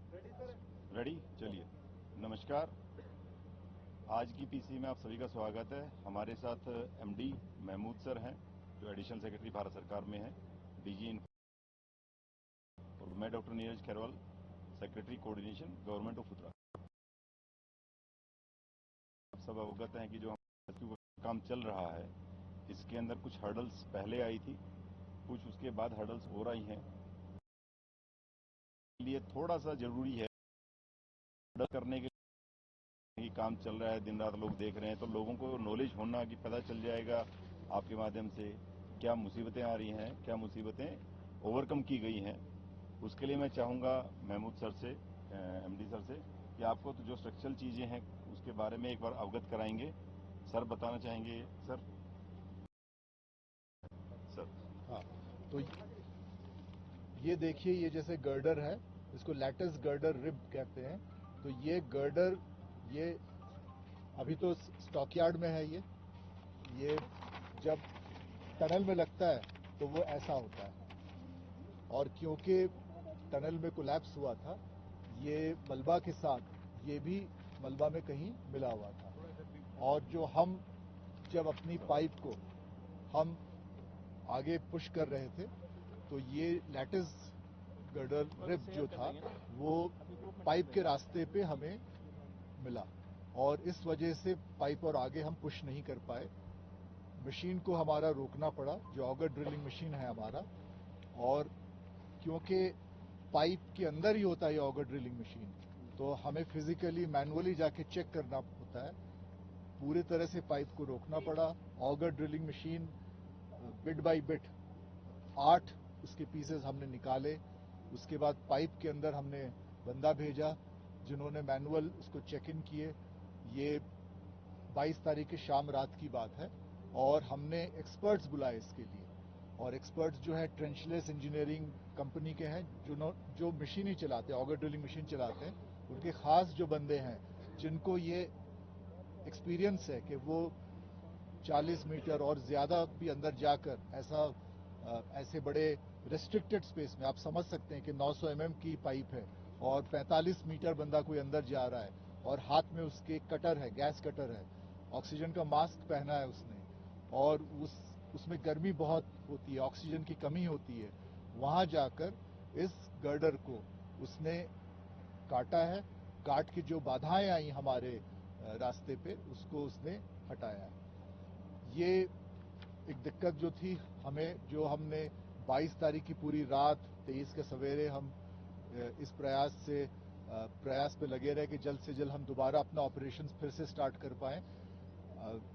Ready चलिए। नमस्कार। आज की पीसी में आप सभी का स्वागत है। हमारे साथ एमडी महमूद सर हैं, जो एडिशनल सेक्रेटरी भारत सरकार में हैं, डीजी इन। और मैं doctor Neeraj Khairwal, secretary coordination, government of Uttarakhand. आप सब अवगत हैं कि जो रेस्क्यू का काम चल रहा है, इसके अंदर कुछ हर्डल्स पहले आई थी, कुछ उसके बाद हर्डल्स हो रही हैं। लिए थोड़ा सा जरूरी है हर्डल करने के लिए। काम चल रहा है, दिन रात लोग देख रहे हैं, तो लोगों को नॉलेज होना कि पता चल जाएगा आपके माध्यम से क्या मुसीबतें आ रही हैं, क्या मुसीबतें ओवरकम की गई हैं। उसके लिए मैं चाहूँगा महमूद सर से, एमडी सर से, कि आपको तो जो स्ट्रक्चरल चीज़ें हैं उसके बारे में एक बार अवगत कराएंगे। सर बताना चाहेंगे सर? सर। हाँ, तो ये देखिए, ये जैसे गर्डर है, इसको लैटिस गर्डर रिब कहते हैं। तो ये गर्डर, ये अभी तो स्टॉकयार्ड में है। ये जब टनल में लगता है तो वो ऐसा होता है, और क्योंकि टनल में कोलैप्स हुआ था, ये मलबा के साथ ये भी मलबा में कहीं मिला हुआ था। और जो हम जब अपनी पाइप को हम आगे पुश कर रहे थे, तो ये लैटिस गर्डर रिब जो था वो पाइप के रास्ते पे हमें मिला, और इस वजह से पाइप और आगे हम पुश नहीं कर पाए। मशीन को हमारा रोकना पड़ा, जो ऑगर ड्रिलिंग मशीन है हमारा। और क्योंकि पाइप के अंदर ही होता है ऑगर ड्रिलिंग मशीन, तो हमें फिजिकली मैनुअली जाके चेक करना होता है। पूरी तरह से पाइप को रोकना पड़ा। Auger drilling machine bit by bit 8 उसके पीसेस हमने निकाले। उसके बाद पाइप के अंदर हमने बंदा भेजा, जिन्होंने मैनुअल उसको चेक इन किए। ये 22 तारीख की शाम रात की बात है। और हमने एक्सपर्ट्स बुलाए इसके लिए, और एक्सपर्ट्स जो है ट्रेंचलेस इंजीनियरिंग कंपनी के हैं, जो मशीन ही चलाते हैं, ऑगर ड्रिलिंग मशीन चलाते हैं। उनके खास जो बंदे हैं, जिनको ये एक्सपीरियंस है कि वो 40 मीटर और ज़्यादा भी अंदर जाकर ऐसे बड़े रेस्ट्रिक्टेड स्पेस में, आप समझ सकते हैं कि 900 की पाइप है और 45 मीटर बंदा कोई अंदर जा रहा है, और हाथ में उसके कटर है, गैस कटर है, ऑक्सीजन का मास्क पहना है उसने, और उसमें गर्मी बहुत होती है, ऑक्सीजन की कमी होती है। वहाँ जाकर इस गर्डर को उसने काटा है। काट के जो बाधाएं आई हमारे रास्ते पे, उसको उसने हटाया है। ये एक दिक्कत जो थी हमें, जो हमने 22 तारीख की पूरी रात, 23 के सवेरे हम इस प्रयास पे लगे रहे कि जल्द से जल्द हम दोबारा अपना ऑपरेशन फिर से स्टार्ट कर पाएं।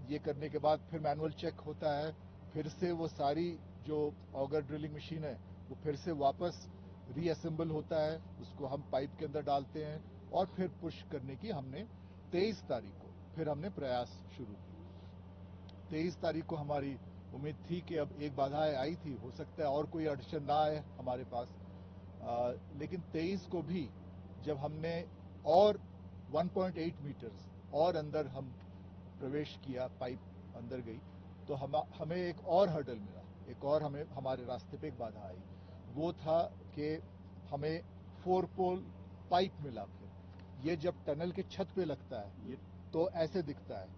ये करने के बाद फिर मैनुअल चेक होता है, फिर से वो सारी जो ऑगर ड्रिलिंग मशीन है वो फिर से वापस रीअसेंबल होता है, उसको हम पाइप के अंदर डालते हैं, और फिर पुश करने की हमने 23 तारीख को फिर हमने प्रयास शुरू किया। 23 तारीख को हमारी उम्मीद थी कि अब एक बाधा आई थी, हो सकता है और कोई अड़चन ना आए हमारे पास। लेकिन 23 को भी जब हमने और 1.8 मीटर्स और अंदर हम प्रवेश किया, पाइप अंदर गई, तो हमें एक और हर्डल मिला, एक और हमें हमारे रास्ते पे एक बाधा आई। वो था कि हमें 4 पोल पाइप मिला। फिर ये जब टनल के छत पे लगता है तो ऐसे दिखता है।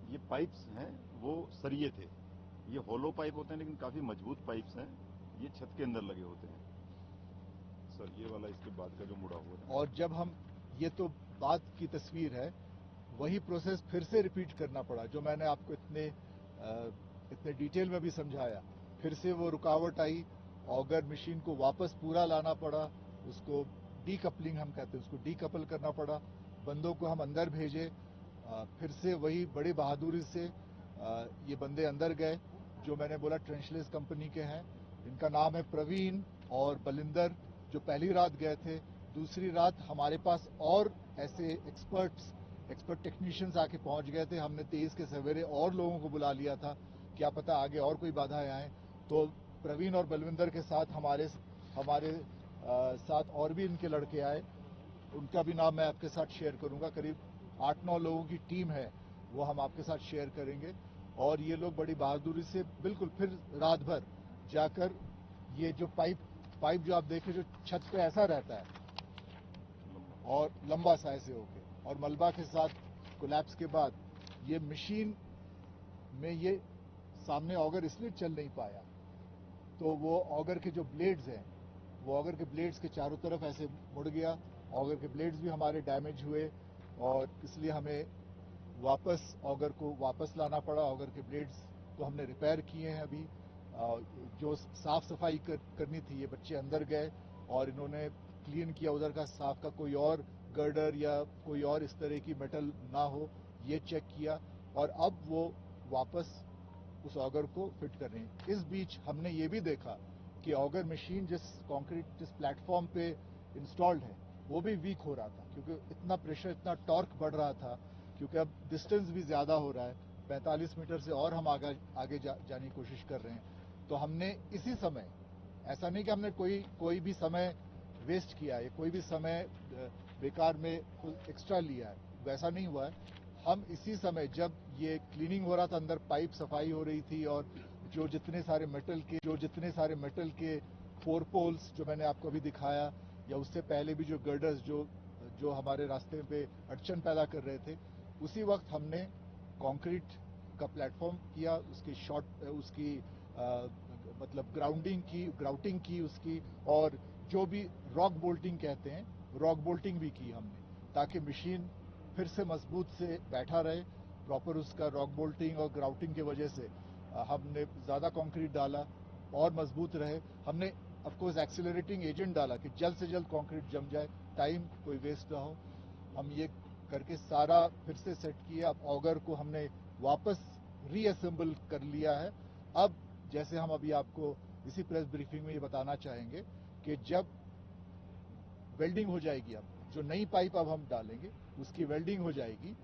ये पाइप्स हैं वो सरिये थे, ये होलो पाइप होते हैं लेकिन काफ़ी मजबूत पाइप्स हैं। ये छत के अंदर लगे होते हैं सर, ये वाला इसके बाद का जो मुड़ा हुआ है। और जब हम, ये तो बाद की तस्वीर है, वही प्रोसेस फिर से रिपीट करना पड़ा, जो मैंने आपको इतने डिटेल में भी समझाया। फिर से वो रुकावट आई, ऑगर मशीन को वापस पूरा लाना पड़ा, उसको डीकपलिंग हम कहते हैं, उसको डीकपल करना पड़ा। बंदों को हम अंदर भेजे, फिर से वही बड़ी बहादुरी से ये बंदे अंदर गए, जो मैंने बोला ट्रेंचलेस कंपनी के हैं। इनका नाम है प्रवीण और बलिंदर, जो पहली रात गए थे। दूसरी रात हमारे पास और ऐसे एक्सपर्ट टेक्नीशियंस आके पहुंच गए थे। हमने 23 के सवेरे और लोगों को बुला लिया था, क्या पता आगे और कोई बाधाएं आए। तो प्रवीण और बलविंदर के साथ हमारे साथ और भी इनके लड़के आए, उनका भी नाम मैं आपके साथ शेयर करूंगा। करीब 8-9 लोगों की टीम है, वो हम आपके साथ शेयर करेंगे। और ये लोग बड़ी बहादुरी से बिल्कुल फिर रात भर जाकर ये जो पाइप पाइप जो आप देखें जो छत पे ऐसा रहता है और लंबा सा ऐसे होके, और मलबा के साथ कोलैप्स के बाद ये मशीन में ये सामने ऑगर इसलिए चल नहीं पाया, तो वो ऑगर के जो ब्लेड्स हैं, वो ऑगर के ब्लेड्स के चारों तरफ ऐसे मुड़ गया, ऑगर के ब्लेड्स भी हमारे डैमेज हुए, और इसलिए हमें वापस ऑगर को वापस लाना पड़ा। ऑगर के ब्लेड्स को हमने रिपेयर किए हैं अभी। जो साफ सफाई करनी थी, ये बच्चे अंदर गए और इन्होंने क्लीन किया उधर का, साफ का कोई और गर्डर या कोई और इस तरह की मेटल ना हो, ये चेक किया, और अब वो वापस उस ऑगर को फिट कर रहे हैं। इस बीच हमने ये भी देखा कि ऑगर मशीन जिस प्लेटफॉर्म पे इंस्टॉल्ड है वो भी वीक हो रहा था, क्योंकि इतना प्रेशर, इतना टॉर्क बढ़ रहा था, क्योंकि अब डिस्टेंस भी ज्यादा हो रहा है, 45 मीटर से और हम आगे जाने की कोशिश कर रहे हैं। तो हमने इसी समय, ऐसा नहीं कि हमने कोई भी समय वेस्ट किया है, कोई भी समय बेकार में एक्स्ट्रा लिया है, वैसा नहीं हुआ है। हम इसी समय, जब ये क्लीनिंग हो रहा था, अंदर पाइप सफाई हो रही थी, और जो जितने सारे मेटल के 4 पोल्स जो मैंने आपको अभी दिखाया, या उससे पहले भी जो गर्डर्स जो हमारे रास्ते पे अड़चन पैदा कर रहे थे, उसी वक्त हमने कंक्रीट का प्लेटफॉर्म किया, उसकी मतलब ग्राउटिंग की उसकी, और जो भी रॉक बोल्टिंग कहते हैं, रॉक बोल्टिंग भी की हमने, ताकि मशीन फिर से मजबूत से बैठा रहे। प्रॉपर उसका रॉक बोल्टिंग और ग्राउटिंग की वजह से हमने ज्यादा कंक्रीट डाला और मजबूत रहे। हमने ऑफकोर्स एक्सीलरेटिंग एजेंट डाला कि जल्द से जल्द कंक्रीट जम जाए, टाइम कोई वेस्ट ना हो। हम ये करके सारा फिर से सेट किया। अब ऑगर को हमने वापस रीअसेंबल कर लिया है। अब जैसे हम अभी आपको इसी प्रेस ब्रीफिंग में ये बताना चाहेंगे कि जब वेल्डिंग हो जाएगी, अब जो नई पाइप अब हम डालेंगे उसकी वेल्डिंग हो जाएगी,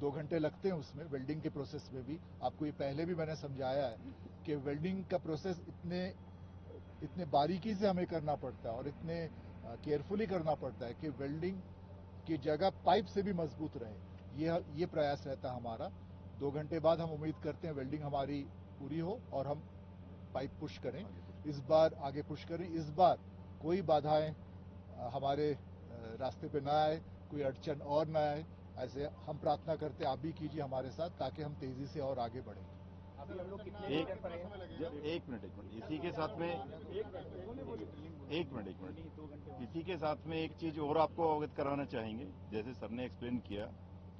2 घंटे लगते हैं उसमें वेल्डिंग के प्रोसेस में भी। आपको ये पहले भी मैंने समझाया है कि वेल्डिंग का प्रोसेस इतने बारीकी से हमें करना पड़ता है और इतने केयरफुली करना पड़ता है कि वेल्डिंग की जगह पाइप से भी मजबूत रहे। ये प्रयास रहता है हमारा। 2 घंटे बाद हम उम्मीद करते हैं वेल्डिंग हमारी पूरी हो और हम पाइप पुश करें, इस बार आगे पुश करें। इस बार कोई बाधाएं हमारे रास्ते पे ना आए, कोई अड़चन और ना आए, ऐसे हम प्रार्थना करते हैं। आप भी कीजिए हमारे साथ, ताकि हम तेजी से और आगे बढ़ें। अभी हम लोग कितने एक मीटर पर हैं? एक मिनट इसी के साथ में एक मिनट इसी के साथ में एक चीज और आपको अवगत कराना चाहेंगे। जैसे सर ने एक्सप्लेन किया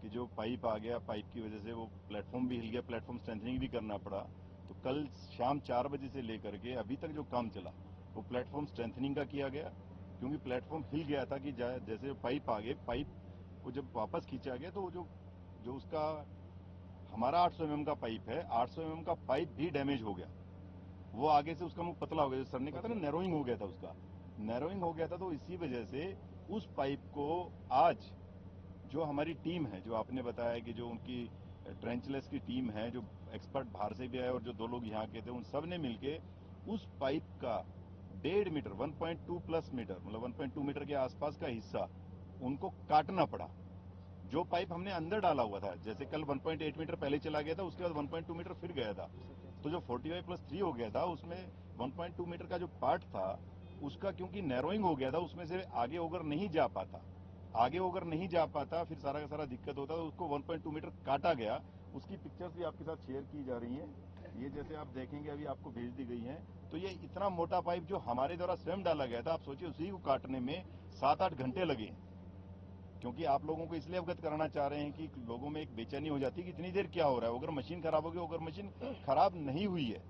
कि जो पाइप आ गया, पाइप की वजह से वो प्लेटफॉर्म भी हिल गया, प्लेटफॉर्म स्ट्रेंथनिंग भी करना पड़ा। तो कल शाम 4 बजे से लेकर के अभी तक जो काम चला वो प्लेटफॉर्म स्ट्रेंथनिंग का किया गया, क्योंकि प्लेटफॉर्म हिल गया था कि जैसे पाइप आ गए, पाइप को जब वापस खींचा गया तो वो जो उसका हमारा 800 mm का पाइप है, 800 mm का पाइप भी डैमेज हो गया। वो आगे से उसका मुंह पतला हो गया, जो सर ने कहा था ना, नैरोइंग हो गया था, उसका नैरोइंग हो गया था। तो इसी वजह से उस पाइप को आज जो हमारी टीम है, जो आपने बताया कि जो उनकी ट्रेंचलेस की टीम है, जो एक्सपर्ट बाहर से भी आए और जो 2 लोग यहाँ के थे, उन सब ने मिलके उस पाइप का 1.5 मीटर 1.2 प्लस मीटर, मतलब 1.2 मीटर के आसपास का हिस्सा उनको काटना पड़ा। जो पाइप हमने अंदर डाला हुआ था, जैसे कल 1.8 मीटर पहले चला गया था, उसके बाद 1.2 मीटर फिर गया था, तो जो 45+3 हो गया था, उसमें 1.2 मीटर का जो पार्ट था उसका क्योंकि नैरोइंग हो गया था, उसमें से आगे ओवर नहीं जा पाता, फिर सारा का सारा दिक्कत होता, तो उसको 1.2 मीटर काटा गया। उसकी पिक्चर्स भी आपके साथ शेयर की जा रही हैं, ये जैसे आप देखेंगे अभी आपको भेज दी गई हैं। तो ये इतना मोटा पाइप जो हमारे द्वारा स्वयं डाला गया था, आप सोचिए उसी को काटने में 7-8 घंटे लगे। क्योंकि आप लोगों को इसलिए अवगत कराना चाह रहे हैं कि लोगों में एक बेचैनी हो जाती है कि इतनी देर क्या हो रहा है, अगर मशीन खराब होगी। अगर मशीन खराब नहीं हुई है,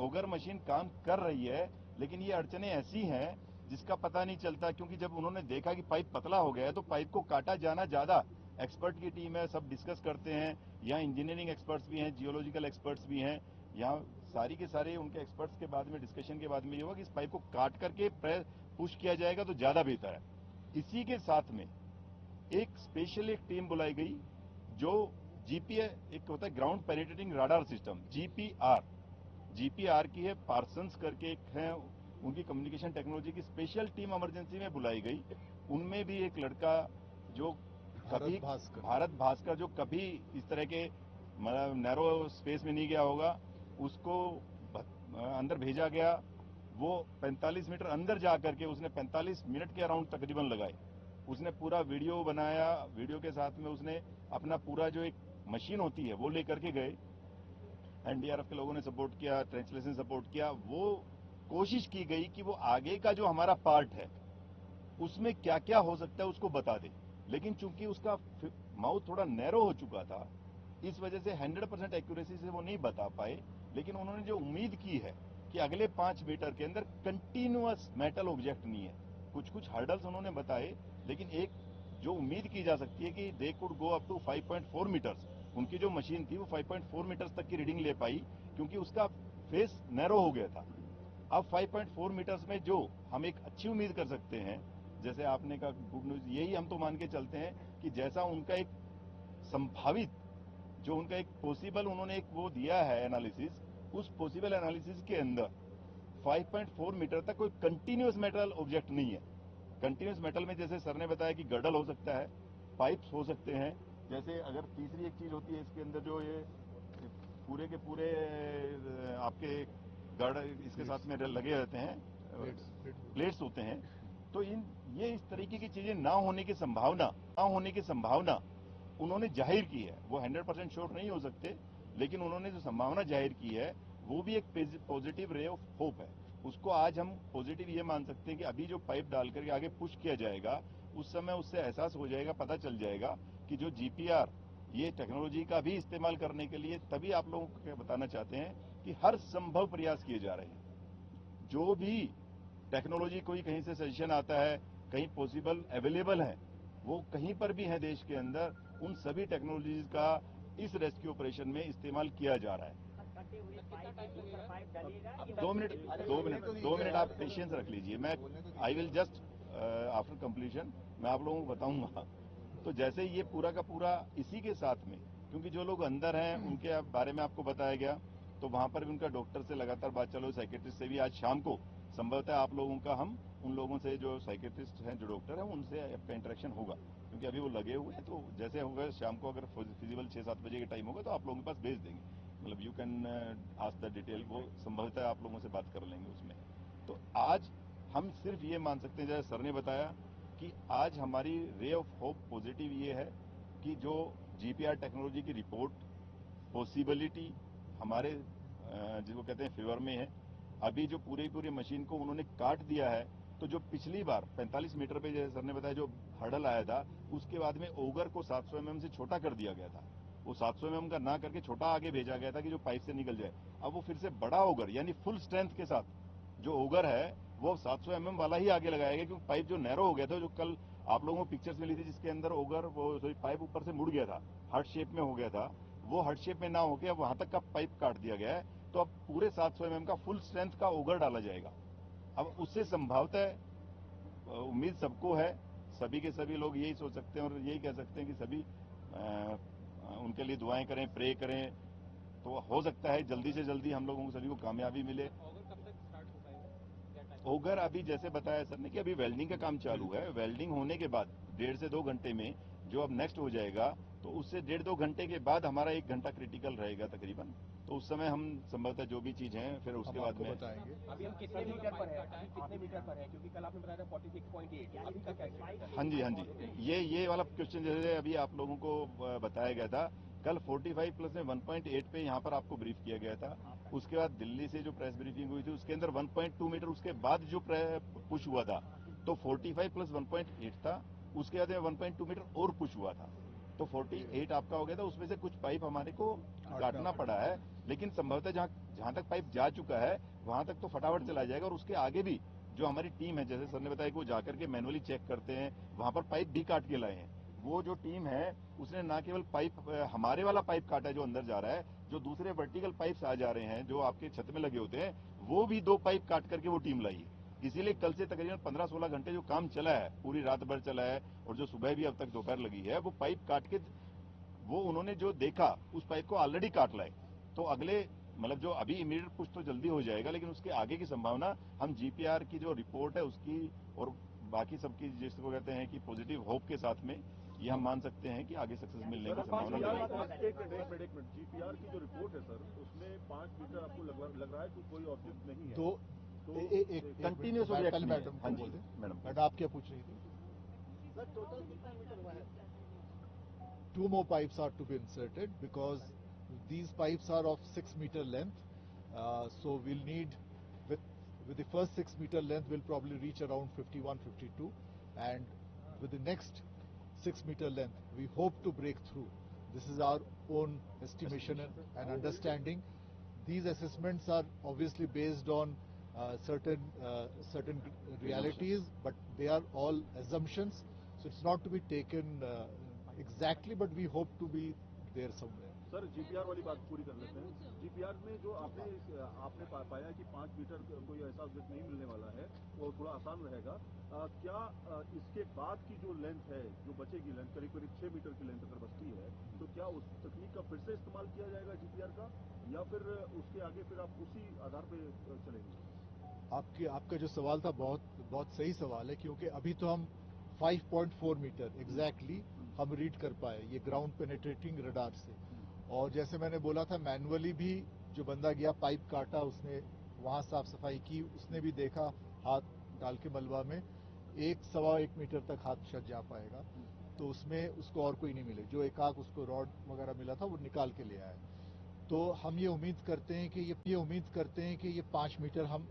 अगर मशीन काम कर रही है, लेकिन ये अड़चने ऐसी हैं जिसका पता नहीं चलता। क्योंकि जब उन्होंने देखा कि पाइप पतला हो गया है तो पाइप को काटा जाना ज्यादा। एक्सपर्ट की टीम है, सब डिस्कस करते हैं, यहाँ इंजीनियरिंग एक्सपर्ट्स भी हैं, जियोलॉजिकल एक्सपर्ट्स भी हैं, यहाँ सारी के सारे उनके एक्सपर्ट्स के बाद में डिस्कशन के बाद में ये होगा कि इस पाइप को काट करके पुश किया जाएगा तो ज्यादा बेहतर है। इसी के साथ में एक स्पेशल एक टीम बुलाई गई जो एक होता है ground penetrating radar system, GPR की है, पार्सन्स करके एक है, उनकी कम्युनिकेशन टेक्नोलॉजी की स्पेशल टीम इमरजेंसी में बुलाई गई। उनमें भी एक लड़का जो कभी भारत भास्कर जो कभी इस तरह के मतलब नैरो स्पेस में नहीं गया होगा, उसको अंदर भेजा गया। वो 45 मीटर अंदर जा करके उसने 45 मिनट के अराउंड तकरीबन लगाए। उसने पूरा वीडियो बनाया, वीडियो के साथ में उसने अपना पूरा जो एक मशीन होती है वो लेकर के गए। एनडीआरएफ के लोगों ने सपोर्ट किया, ट्रांसलेशन सपोर्ट किया। वो कोशिश की गई कि वो आगे का जो हमारा पार्ट है उसमें क्या क्या हो सकता है उसको बता दे, लेकिन चूंकि उसका माउथ थोड़ा नैरो हो चुका था, इस वजह से 100% एक्यूरेसी से वो नहीं बता पाए। लेकिन उन्होंने जो उम्मीद की है कि अगले 5 मीटर के अंदर कंटिन्यूअस मेटल ऑब्जेक्ट नहीं है, कुछ कुछ हर्डल्स उन्होंने बताए, लेकिन एक जो उम्मीद की जा सकती है कि they could go up to 5.4 metres. उनकी जो मशीन थी वो 5.4 मीटर्स तक की रीडिंग ले पाई, क्योंकि उसका फेस नैरो हो गया था। अब 5.4 मीटर्स में जो हम एक अच्छी उम्मीद कर सकते हैं, जैसे आपने कहा गुड न्यूज, यही हम तो मान के चलते हैं कि जैसा उनका एक संभावित, जो उनका एक पॉसिबल उन्होंने एक वो दिया है एनालिसिस, उस पॉसिबल एनालिसिस के अंदर 5.4 मीटर तक कोई कंटिन्यूअस मेटल ऑब्जेक्ट नहीं है। कंटिन्यूअस मेटल में जैसे सर ने बताया कि गर्डल हो सकता है, पाइप्स हो सकते हैं, जैसे अगर तीसरी एक चीज होती है इसके अंदर जो ये पूरे के पूरे आपके गर्ड इसके साथ में लगे रहते हैं, प्लेट्स होते हैं। तो ये इस तरीके की चीजें ना होने की संभावना उन्होंने जाहिर की है। वो 100% श्योर नहीं हो सकते, लेकिन उन्होंने जो संभावना जाहिर की है वो भी एक पॉजिटिव रे ऑफ होप है। उसको आज हम पॉजिटिव ये मान सकते हैं कि अभी जो पाइप डाल करके आगे पुश किया जाएगा, उस समय उससे एहसास हो जाएगा, पता चल जाएगा कि जो जीपीआर ये टेक्नोलॉजी का भी इस्तेमाल करने के लिए, तभी आप लोगों को बताना चाहते हैं कि हर संभव प्रयास किए जा रहे हैं। जो भी टेक्नोलॉजी कोई कहीं से सजेशन आता है, कहीं पॉसिबल अवेलेबल है, वो कहीं पर भी है देश के अंदर, उन सभी टेक्नोलॉजीज का इस रेस्क्यू ऑपरेशन में इस्तेमाल किया जा रहा है। 2 मिनट आप पेशेंस रख लीजिए। मैं I will just after completion मैं आप लोगों को बताऊंगा। तो जैसे ये पूरा का पूरा इसी के साथ में, क्योंकि जो लोग अंदर हैं उनके बारे में आपको बताया गया, तो वहां पर भी उनका डॉक्टर से लगातार बात चालू है, साइकेट्रिस्ट से भी। आज शाम को संभवतः आप लोगों का, हम उन लोगों से जो साइकेट्रिस्ट हैं, जो डॉक्टर हैं, उनसे आपका इंटरेक्शन होगा, क्योंकि अभी वो लगे हुए हैं। तो जैसे होगा शाम को, अगर फिजिबल 6-7 बजे के टाइम होगा तो आप लोगों के पास भेज देंगे। मतलब you can ask the detail, वो संभवतः आप लोगों से बात कर लेंगे उसमें। तो आज हम सिर्फ ये मान सकते हैं, जैसे सर ने बताया, कि आज हमारी रे ऑफ होप पॉजिटिव ये है कि जो जीपीआर टेक्नोलॉजी की रिपोर्ट पॉसिबिलिटी हमारे जिसको कहते हैं फेवर में है। अभी जो पूरी मशीन को उन्होंने काट दिया है, तो जो पिछली बार 45 मीटर पे जैसे सर ने बताया जो हर्डल आया था, उसके बाद में ओगर को 700 mm से छोटा कर दिया गया था। वो 700 mm का ना करके छोटा आगे भेजा गया था कि जो पाइप से निकल जाए। अब वो फिर से बड़ा ओगर, यानी फुल स्ट्रेंथ के साथ जो ओगर है वो 700 mm वाला ही आगे लगाया गया, क्योंकि पाइप जो नैरो हो गया था, जो कल आप लोगों को पिक्चर्स मिली थी जिसके अंदर ओगर वो पाइप ऊपर से मुड़ गया था, हार्ट शेप में हो गया था, वो हार्ट शेप में ना होके अब वहां तक का पाइप काट दिया गया है। तो अब पूरे 700 mm का फुल स्ट्रेंथ का ओगर डाला जाएगा। अब उससे संभवतः उम्मीद सबको है, सभी के सभी लोग यही सोच सकते हैं और यही कह सकते हैं कि सभी उनके लिए दुआएं करें, प्रे करें, तो हो सकता है जल्दी से जल्दी हम लोगों को सभी को कामयाबी मिले। ओगर अभी जैसे बताया सर ने कि अभी वेल्डिंग का काम चालू है। वेल्डिंग होने के बाद 1.5 से 2 घंटे में जो अब नेक्स्ट हो जाएगा, तो उससे 1.5-2 घंटे के बाद हमारा 1 घंटा क्रिटिकल रहेगा तकरीबन। तो उस समय हम संभवतः जो भी चीज है फिर उसके बाद में बताएंगे। अभी हम कितने मीटर पर है? अभी कितने मीटर पर है? क्योंकि कल आपने बताया था 46.8, अभी का क्या स्टेटस है? हाँ जी, ये वाला क्वेश्चन जैसे अभी आप लोगों को बताया गया था, कल 45 प्लस में 1.8 पे यहाँ पर आपको ब्रीफ किया गया था। उसके बाद दिल्ली से जो प्रेस ब्रीफिंग हुई थी उसके अंदर 1.2 मीटर उसके बाद जो पुश हुआ था, तो 45 प्लस 1.8 था। उसके बाद में 1.2 मीटर और पुश हुआ था, तो 48 आपका हो गया था। उसमें से कुछ पाइप हमारे को काटना पड़ा है, लेकिन संभवतः जहां तक पाइप जा चुका है वहां तक तो फटाफट चला जाएगा। और उसके आगे भी जो हमारी टीम है, जैसे सर ने बताया कि वो जाकर के मैनुअली चेक करते हैं, वहां पर पाइप भी काट के लाए हैं। वो जो टीम है उसने ना केवल पाइप हमारे वाला पाइप काटा है जो अंदर जा रहा है, जो दूसरे वर्टिकल पाइप्स आ जा रहे हैं जो आपके छत में लगे होते हैं, वो भी 2 पाइप काट करके वो टीम लाई है। इसीलिए कल से तकरीबन 15-16 घंटे जो काम चला है, पूरी रात भर चला है, और जो सुबह भी अब तक दोपहर लगी है, वो पाइप काट के, वो उन्होंने जो देखा उस पाइप को ऑलरेडी काट लाए। तो अगले मतलब जो अभी इमीडिएट कुछ तो जल्दी हो जाएगा, लेकिन उसके आगे की संभावना हम जीपीआर की जो रिपोर्ट है उसकी और बाकी सबकी जिसको कहते हैं कि पॉजिटिव होप के साथ में ये हम मान सकते हैं कि आगे सक्सेस मिलने की संभावना लगेगी। एक मिनट, जीपीआर की जो रिपोर्ट है सर, उसमें 5 मीटर आपको लग रहा है कि कोई ऑब्जेक्ट नहीं है। तो एक कंटिन्यूस हो पहले गया। मैडम हाँ को जी बोल दें। मैडम। मैडम आप क्या पूछ रही थी? Two more pipes are to be inserted because these pipes are of 6 meter length. So we'll need, with the first 6 meter length, we'll probably reach around 51, 52. And with the next 6 meter length, we hope to break through. This is our own estimation and understanding. These assessments are obviously based on certain realities, but they are all assumptions. So it's not to be taken exactly, but we hope to be there somewhere. Sir GPR वाली बात पूरी कर लेते हैं। GPR में जो आपने पाया कि 5 मीटर कोई ऐसा ऑब्जेक्ट नहीं मिलने वाला है, वो थोड़ा आसान रहेगा। क्या इसके बाद की जो लेंथ है, जो बचेगी लेंथ करीब करीब 6 मीटर की लेंथ अगर बचती है, तो क्या उस तकनीक का फिर से इस्तेमाल किया जाएगा जीपीआर का, या फिर उसके आगे फिर आप उसी आधार पे चलेंगे? आपका जो सवाल था बहुत सही सवाल है, क्योंकि अभी तो हम 5.4 मीटर एग्जैक्टली हम रीड कर पाए ये ग्राउंड पेनिट्रेटिंग रडार से। और जैसे मैंने बोला था, मैनुअली भी जो बंदा गया पाइप काटा, उसने वहां साफ सफाई की, उसने भी देखा हाथ डाल के मलबा में 1-1.25 मीटर तक हाथ शायद जा पाएगा, तो उसमें उसको और कोई नहीं मिले। जो एकाक उसको रॉड वगैरह मिला था वो निकाल के ले आए। तो हम ये उम्मीद करते हैं कि ये 5 मीटर हम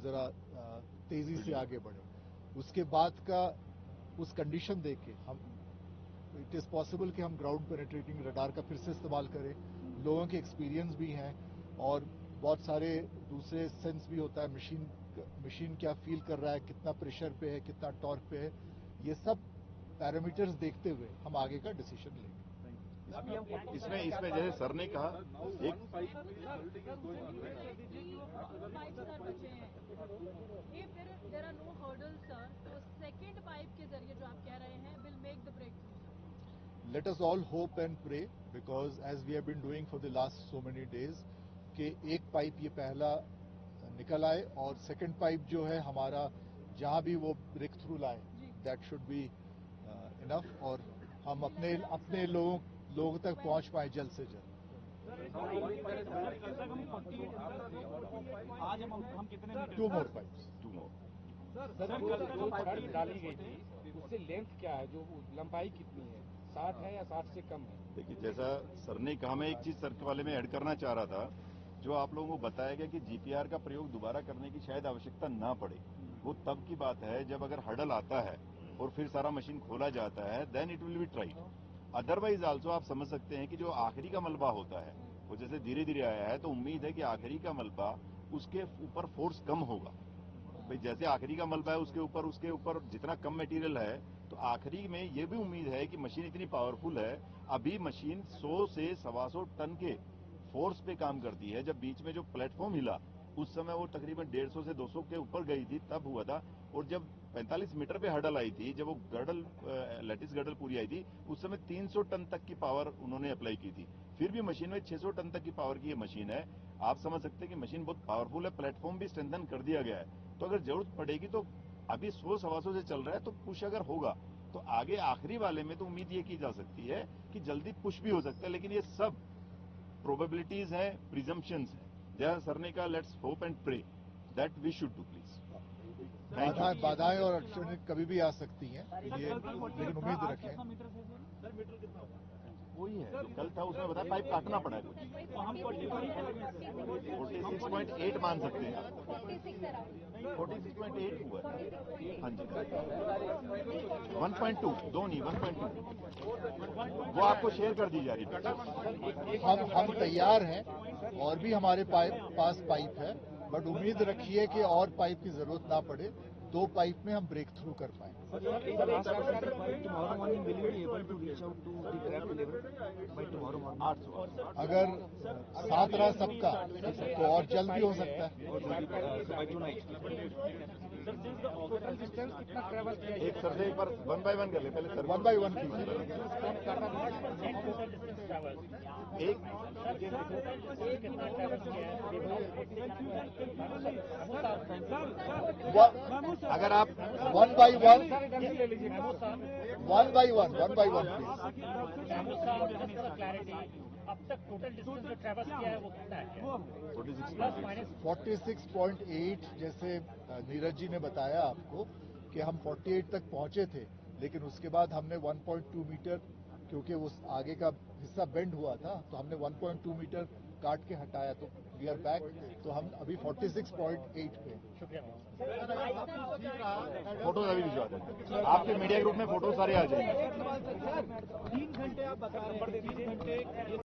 जरा तेजी से आगे बढ़े। उसके बाद का उस कंडीशन देख के हम इट इज पॉसिबल कि हम ग्राउंड पेनिट्रेटिंग रडार का फिर से इस्तेमाल करें। लोगों के एक्सपीरियंस भी हैं और बहुत सारे दूसरे सेंस भी होता है, मशीन क्या फील कर रहा है, कितना प्रेशर पे है, कितना टॉर्क पे है, ये सब पैरामीटर्स देखते हुए हम आगे का डिसीजन लेंगे। इसमें जैसे सर ने कहा there are no hurdles sir, तो सेकंड पाइप के जरिए जो आप कह रहे हैं will make the breakthrough sir. Let us all hope and pray, because as we have been doing for the last so many days, कि एक पाइप ये पहला निकल आए और सेकंड पाइप जो है हमारा जहां भी वो ब्रेक थ्रू लाए, दैट शुड बी इनफ, और हम अपने लोगों तक पहुंच पाए जल्द से जल्द। आज हम कितने मीटर? 2 more pipes। सर जो छड़ डाली गई थी उससे लेंथ क्या है, जो लंबाई कितनी है, 60 है या 60 से कम है? देखिए, जैसा सर ने कहा, मैं एक चीज सर के वाले में ऐड करना चाह रहा था। जो आप लोगों को बताया गया कि जीपीआर का प्रयोग दोबारा करने की शायद आवश्यकता ना पड़े, वो तब की बात है जब अगर हर्डल आता है और फिर सारा मशीन खोला जाता है, then it will be tried. Otherwise also आप समझ सकते हैं कि जो आखिरी का मलबा होता है वो जैसे धीरे धीरे आया है, तो उम्मीद है कि आखिरी का मलबा उसके ऊपर फोर्स कम होगा। भाई जैसे आखिरी का मलबा है उसके ऊपर जितना कम मटेरियल है, तो आखिरी में ये भी उम्मीद है कि मशीन इतनी पावरफुल है। अभी मशीन 100 से 125 टन के फोर्स पे काम करती है। जब बीच में जो प्लेटफॉर्म हिला उस समय वो तकरीबन 150 से 200 के ऊपर गई थी, तब हुआ था। और जब 45 मीटर पे हर्डल आई थी, जब वो लैटिस गर्डल पूरी आई थी, उस समय 300 टन तक की पावर उन्होंने अप्लाई की थी। फिर भी मशीन में 600 टन तक की पावर की ये मशीन है। आप समझ सकते हैं कि मशीन बहुत पावरफुल है। प्लेटफॉर्म भी स्ट्रेंथन कर दिया गया है, तो अगर जरूरत पड़ेगी तो अभी 100-125 से चल रहा है, तो पुश अगर होगा तो आगे आखिरी वाले में तो उम्मीद ये की जा सकती है कि जल्दी पुश भी हो सकता है। लेकिन ये सब प्रोबेबिलिटीज हैं, प्रिजम्पशंस हैं। जैसा सर ने कहा, let's hope and pray that we should do please. बाधाएं और अड़चनें कभी भी आ सकती हैं, लेकिन उम्मीद रखें। वही है जो कल था, उसमें बताया पाइप काटना पड़ा है कुछ। 46.8 मान सकते हैं, 46.8 हुआ है। हाँ जी, 1.2 दो नहीं 1.2 वो आपको शेयर कर दी जा रही है। हम तैयार हैं, और भी हमारे पास पाइप है, बट उम्मीद रखिए कि और पाइप की जरूरत ना पड़े, 2 पाइप में हम ब्रेक थ्रू कर पाए। अगर साथ रहा सबका तो और जल्द भी हो सकता है। एक सर से एक बार 1 by 1 कर ले, पहले सर 1 by 1 अगर आप 1 by 1 प्लीज। अब तक टोटल डिस्टेंस जो ट्रेवल्स किया है वो कितना है? 46 प्लस माइनस 46.8 जैसे नीरज जी ने बताया आपको कि हम 48 तक पहुंचे थे, लेकिन उसके बाद हमने 1.2 मीटर, क्योंकि उस आगे का हिस्सा बेंड हुआ था, तो हमने 1.2 मीटर काट के हटाया, तो वी आर बैक। तो हम अभी 46.8 पे हैं। शुक्रिया। फोटोज अभी भिजवाते हैं आपके मीडिया ग्रुप में, फोटो सारे आ जाएंगे। 3 घंटे आप बता रहे हैं, 3 घंटे